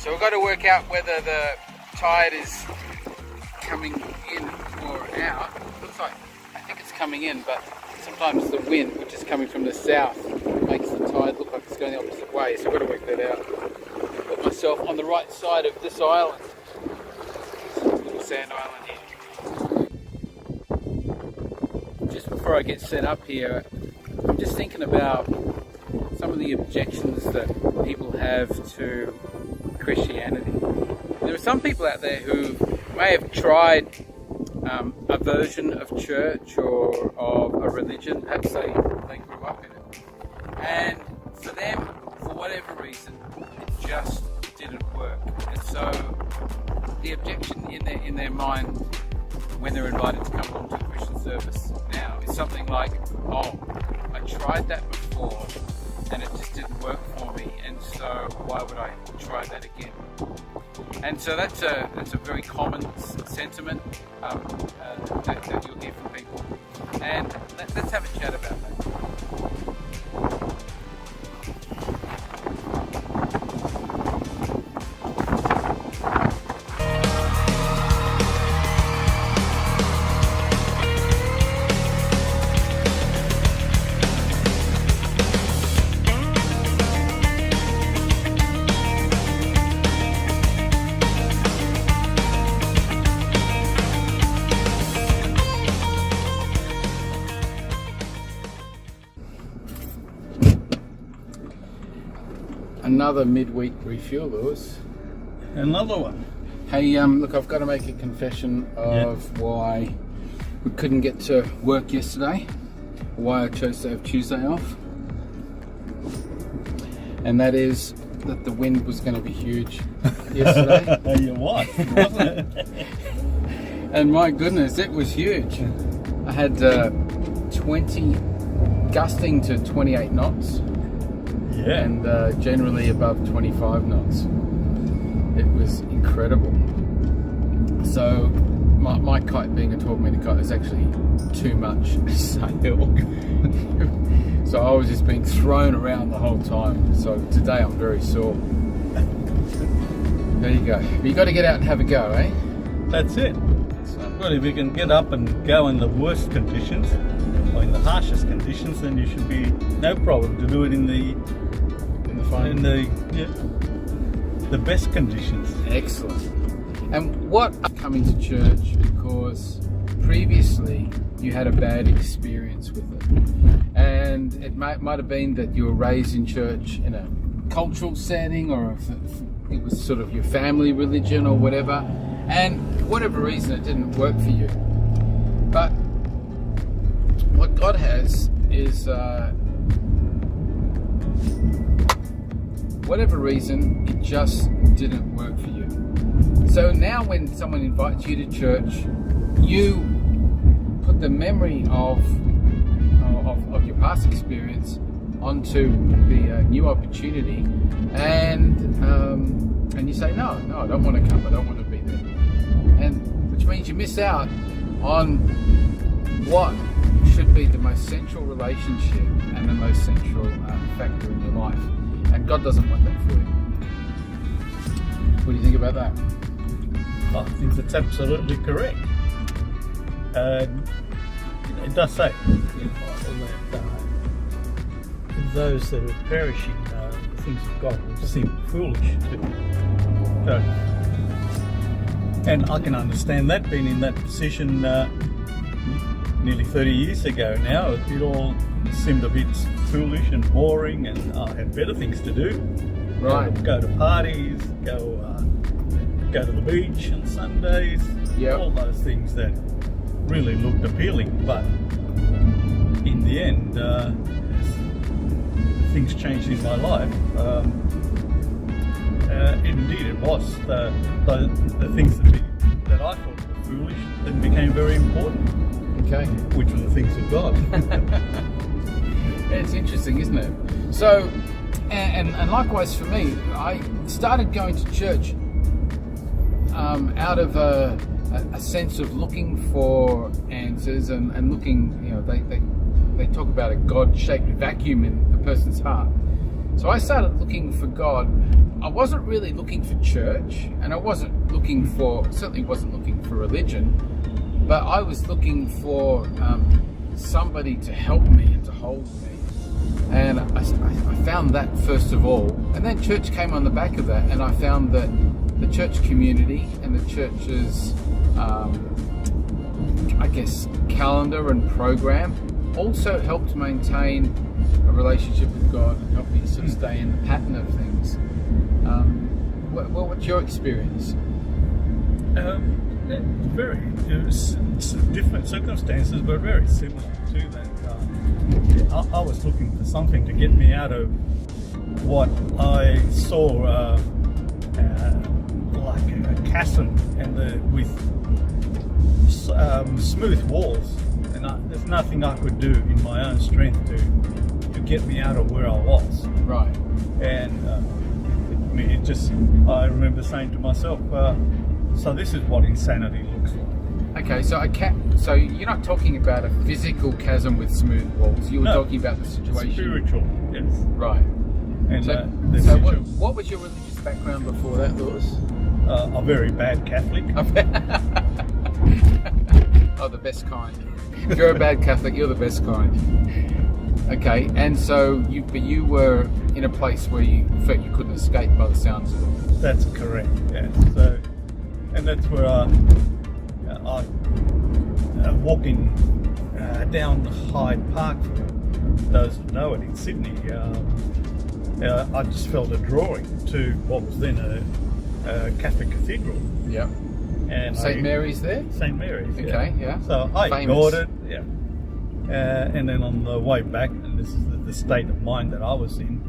So we've got to work out whether the tide is coming in or out. Looks like, I think it's coming in, but sometimes the wind, which is coming from the south, makes the tide look like it's going the opposite way. So I've got to work that out. Put myself on the right side of this island. This little sand island here. Just before I get set up here, I'm just thinking about some of the objections that people have to Christianity. There are some people out there who may have tried a version of church or of a religion. Perhaps they grew up in it, and for them, for whatever reason, it just didn't work. And so the objection in their mind when they're invited to come along to a Christian service now is something like, oh, I tried that before and it just didn't work for me, and so why would I try that again? And so that's a very common sentiment that you'll hear from people, and let's have a chat about that. Another midweek refuel, Lewis. Another one. Hey, look, I've got to make a confession of why we couldn't get to work yesterday, why I chose to have Tuesday off, and that is that the wind was going to be huge yesterday. Your wife, wasn't it? And my goodness, it was huge. I had 20, gusting to 28 knots. Yeah. And generally above 25 knots. It was incredible. So my kite, being a 12-meter kite, is actually too much sail. So I was just being thrown around the whole time. So today I'm very sore. There you go. But you got to get out and have a go, eh? That's it. Well, if you can get up and go in the worst conditions, or in the harshest conditions, then you should be no problem to do it in the best conditions. Excellent. And what coming to church because previously you had a bad experience with it, and it might have been that you were raised in church in a cultural setting, or if it was sort of your family religion or whatever, and for whatever reason it didn't work for you. But what God has is whatever reason, it just didn't work for you. So now when someone invites you to church, you put the memory of your past experience onto the new opportunity, and you say, no, I don't want to come, I don't want to be there. And which means you miss out on what should be the most central relationship and the most central factor in your life. And God doesn't want that for you. What do you think about that? I think that's absolutely correct. It does say in the Bible that those that are perishing, the things of God will seem foolish to them. So, and I can understand that, being in that position nearly 30 years ago now. It all seemed a bit foolish and boring, and I had better things to do. Right. Go to parties, go to the beach on Sundays. Yep. All those things that really looked appealing, but in the end, things changed in my life. Indeed, it was the things that I thought were foolish then became very important. Okay. Which were the things of God. It's interesting, isn't it? So, and likewise for me, I started going to church out of a sense of looking for answers and looking, they talk about a God-shaped vacuum in a person's heart. So I started looking for God. I wasn't really looking for church, and I certainly wasn't looking for religion, but I was looking for somebody to help me and to hold me. And I found that first of all, and then church came on the back of that, and I found that the church community and the church's, calendar and program also helped maintain a relationship with God and helped me sort of stay in the pattern of things. What's your experience? Very different circumstances, but very similar to that. I was looking for something to get me out of what I saw like a chasm with smooth walls, and there's nothing I could do in my own strength to get me out of where I was. Right. And I remember saying to myself, so this is what insanity looks like. Okay, so you're not talking about a physical chasm with smooth walls. You were talking about the situation. Spiritual, yes. Right. And what was your religious background before that, Lewis? A very bad Catholic. Oh, the best kind. If you're a bad Catholic, you're the best kind. Okay, and so you were in a place where you felt you couldn't escape by the sounds of it. That's correct. Yes. So, and that's where I walking down Hyde Park. For those who know it in Sydney, I just felt a drawing to what was then a Catholic cathedral. Yeah. And St. Mary's there? St. Mary's. Okay, yeah. So I ignored it. Yeah. And then on the way back, and this is the state of mind that I was in,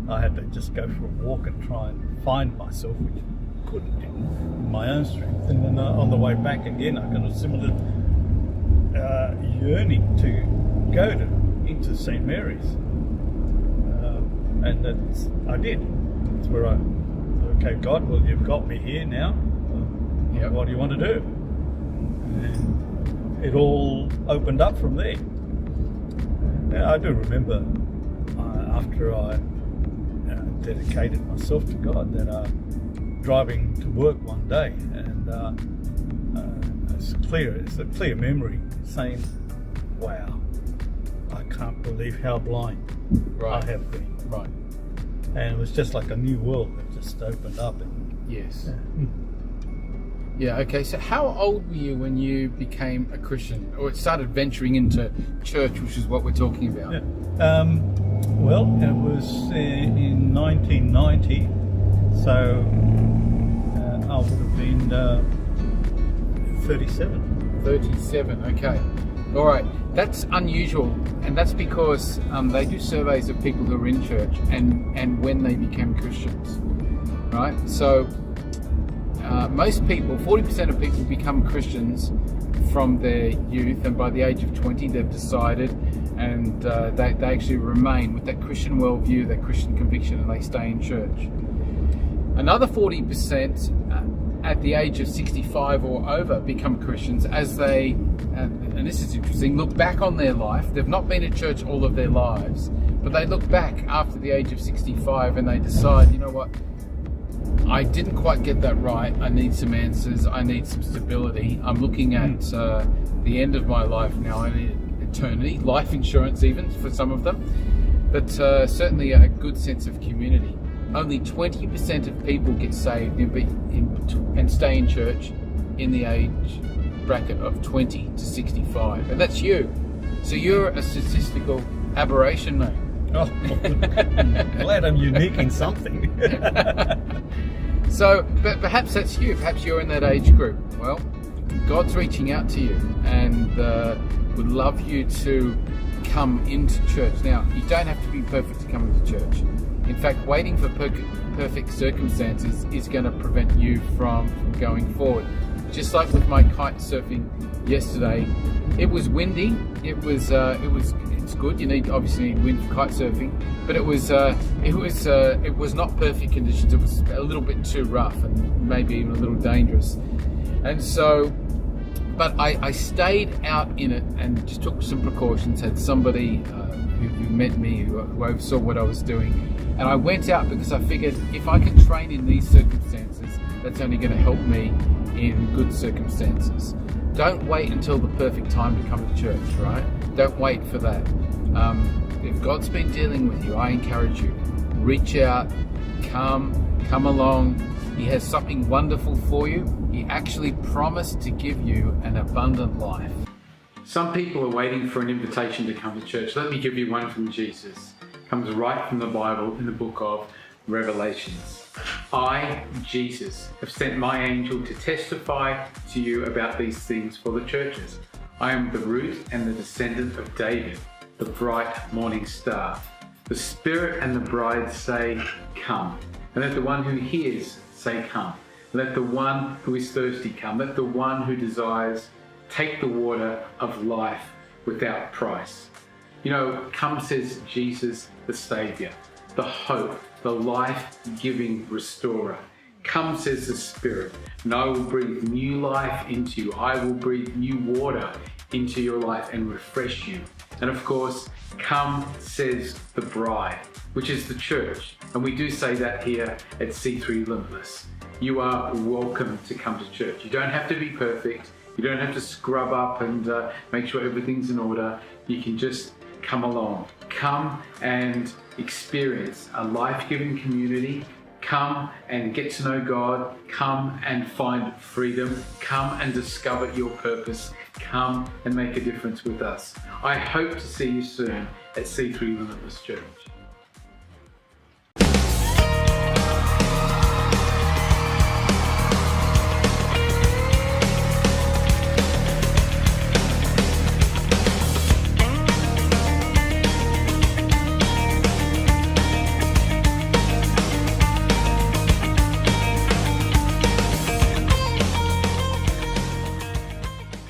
I had to just go for a walk and try and find myself, which I couldn't do in my own strength. And then on the way back again, I got a similar yearning to go into St. Mary's. And I did. That's where I said, okay, God, well, you've got me here now. Yep. What do you want to do? And it all opened up from there. I do remember after I dedicated myself to God that driving to work one day, and it's a clear memory saying, wow, I can't believe how blind I have been. Right. And it was just like a new world that just opened up. Yes. Yeah, okay. So how old were you when you became a Christian, or started venturing into church, which is what we're talking about? Yeah. Well, it was in 1990, so I would have been 37. 37, okay. All right. That's unusual, and that's because they do surveys of people who are in church and when they became Christians, right? So most people, 40% of people become Christians from their youth, and by the age of 20 they've decided, and they actually remain with that Christian worldview, that Christian conviction, and they stay in church. Another 40% at the age of 65 or over become Christians as they, and this is interesting, look back on their life. They've not been at church all of their lives, but they look back after the age of 65 and they decide, you know what, I didn't quite get that right. I need some answers. I need some stability. I'm looking at the end of my life now. I need eternity, life insurance even for some of them, but certainly a good sense of community. Only 20% of people get saved and stay in church in the age bracket of 20 to 65, and that's you. So you're a statistical aberration, mate. Oh, glad I'm unique in something. So, but perhaps that's you. Perhaps you're in that age group. Well, God's reaching out to you and would love you to come into church. Now, you don't have to be perfect to come into church. In fact, waiting for perfect circumstances is going to prevent you from going forward. Just like with my kite surfing yesterday, it was windy. It's good. You obviously need wind for kite surfing, but it was not perfect conditions. It was a little bit too rough and maybe even a little dangerous. And so But I stayed out in it and just took some precautions, had somebody who met me, who oversaw what I was doing. And I went out because I figured if I can train in these circumstances, that's only going to help me in good circumstances. Don't wait until the perfect time to come to church, right? Don't wait for that. If God's been dealing with you, I encourage you, reach out, come along. He has something wonderful for you. He actually promised to give you an abundant life. Some people are waiting for an invitation to come to church. Let me give you one from Jesus. It comes right from the Bible in the book of Revelations. I, Jesus, have sent my angel to testify to you about these things for the churches. I am the root and the descendant of David, the bright morning star. The Spirit and the bride say, come. And let the one who hears say, come. Let the one who is thirsty come. Let the one who desires take the water of life without price. You know, come, says Jesus, the Saviour, the hope, the life-giving restorer. Come, says the Spirit, and I will breathe new life into you. I will breathe new water into your life and refresh you. And of course, come, says the bride, which is the church. And we do say that here at C3 Limitless. You are welcome to come to church. You don't have to be perfect. You don't have to scrub up and make sure everything's in order. You can just come along. Come and experience a life-giving community. Come and get to know God. Come and find freedom. Come and discover your purpose. Come and make a difference with us. I hope to see you soon at C3 Limitless Church.